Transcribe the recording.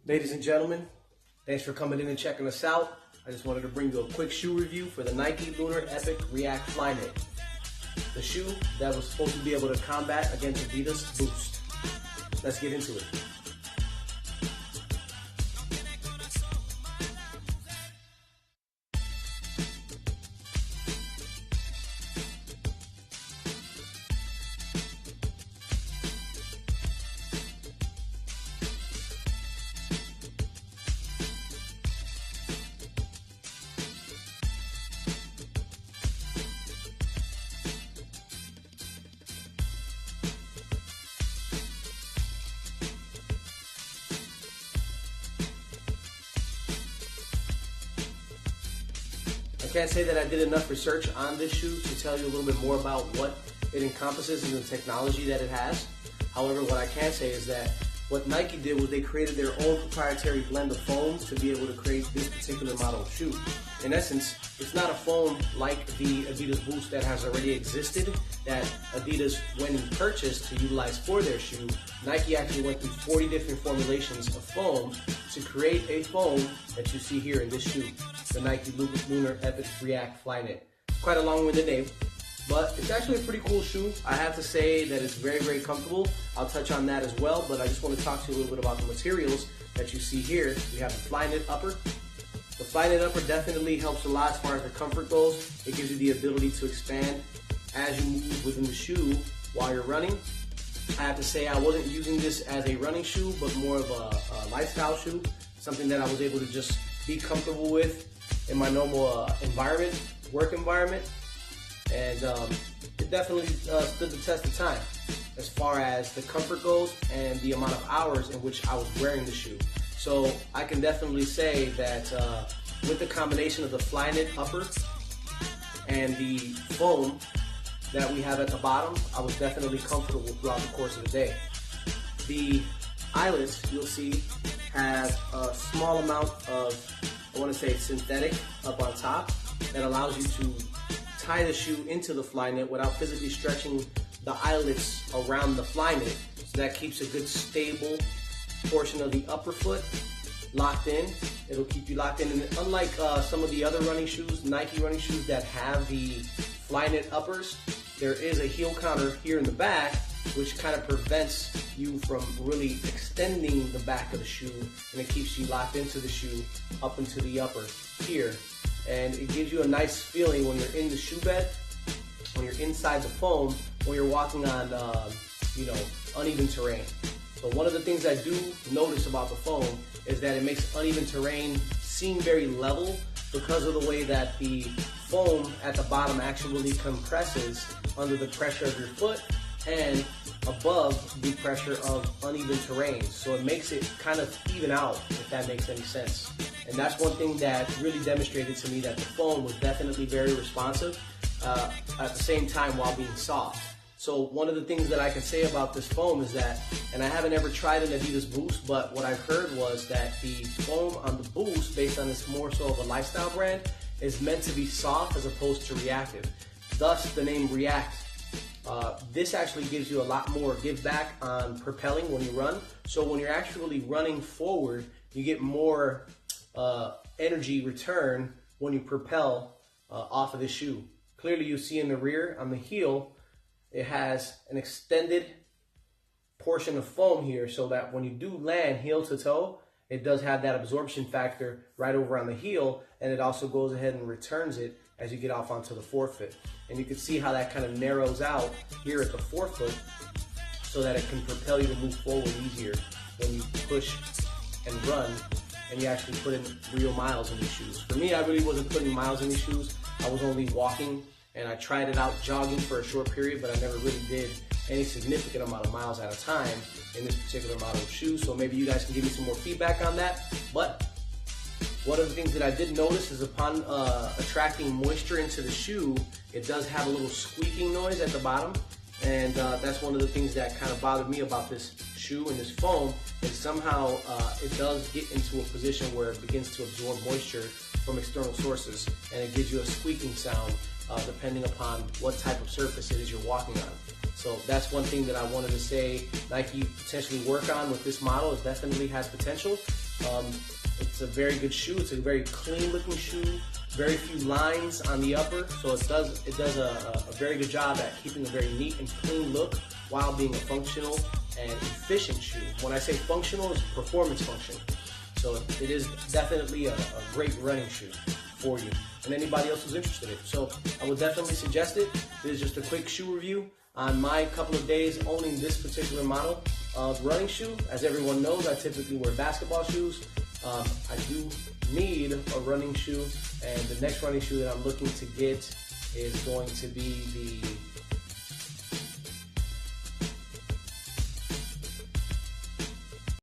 Ladies and gentlemen, thanks for coming in and checking us out. I just wanted to bring you a quick shoe review for the Nike Lunar Epic React Flyknit. The shoe that was supposed to be able to combat against Adidas Boost. Let's get into it. I can't say that I did enough research on this shoe to tell you a little bit more about what it encompasses and the technology that it has. However, what I can say is that what Nike did was they created their own proprietary blend of foam to be able to create this particular model of shoe. In essence, it's not a foam like the Adidas Boost that has already existed that Adidas went and purchased to utilize for their shoe. Nike actually went through 40 different formulations of foam to create a foam that you see here in this shoe, the Nike Lunar Epic React Flyknit. Quite a long-winded name, but it's actually a pretty cool shoe. I have to say that it's very, very comfortable. I'll touch on that as well, but I just want to talk to you a little bit about the materials that you see here. We have the Flyknit upper. The Flyknit upper definitely helps a lot as far as the comfort goes. It gives you the ability to expand as you move within the shoe while you're running. I have to say I wasn't using this as a running shoe, but more of a lifestyle shoe, something that I was able to just be comfortable with in my normal environment, work environment, and it definitely stood the test of time as far as the comfort goes and the amount of hours in which I was wearing the shoe. So I can definitely say that with the combination of the Flyknit upper and the foam that we have at the bottom, I was definitely comfortable throughout the course of the day. The eyelets, you'll see, have a small amount of, I want to say, synthetic up on top that allows you to tie the shoe into the Flyknit without physically stretching the eyelets around the Flyknit. So that keeps a good stable portion of the upper foot locked in. It'll keep you locked in. And unlike some of the other running shoes, Nike running shoes that have the Flyknit uppers, there is a heel counter here in the back, which kind of prevents you from really extending the back of the shoe, and it keeps you locked into the shoe up into the upper here. And it gives you a nice feeling when you're in the shoe bed, when you're inside the foam, when you're walking on uneven terrain. So one of the things I do notice about the foam is that it makes uneven terrain seem very level because of the way that the foam at the bottom actually compresses under the pressure of your foot and above the pressure of uneven terrain. So it makes it kind of even out, if that makes any sense. And that's one thing that really demonstrated to me that the foam was definitely very responsive at the same time while being soft. So one of the things that I can say about this foam is that, and I haven't ever tried an Adidas Boost, but what I've heard was that the foam on the Boost, based on this more so of a lifestyle brand, is meant to be soft as opposed to reactive. Thus the name React. This actually gives you a lot more give back on propelling when you run. So when you're actually running forward, you get more energy return when you propel off of the shoe. Clearly you see in the rear, on the heel, it has an extended portion of foam here so that when you do land heel to toe, it does have that absorption factor right over on the heel, and it also goes ahead and returns it as you get off onto the forefoot. And you can see how that kind of narrows out here at the forefoot so that it can propel you to move forward easier when you push and run and you actually put in real miles in these shoes. For me, I really wasn't putting miles in these shoes. I was only walking, and I tried it out jogging for a short period, but I never really did any significant amount of miles at a time in this particular model of shoes. So maybe you guys can give me some more feedback on that. But one of the things that I did notice is upon attracting moisture into the shoe, it does have a little squeaking noise at the bottom. And that's one of the things that kind of bothered me about this shoe and this foam, is somehow it does get into a position where it begins to absorb moisture from external sources, and it gives you a squeaking sound depending upon what type of surface it is you're walking on. So that's one thing that I wanted to say Nike potentially work on with this model. It definitely has potential. It's a very good shoe. It's a very clean looking shoe. Very few lines on the upper, so it does a very good job at keeping a very neat and clean look while being a functional and efficient shoe. When I say functional, it's performance function. So it is definitely a great running shoe for you and anybody else who's interested in it. So I would definitely suggest it. This is just a quick shoe review on my couple of days owning this particular model of running shoe. As everyone knows, I typically wear basketball shoes. I do need a running shoe, and the next running shoe that I'm looking to get is going to be the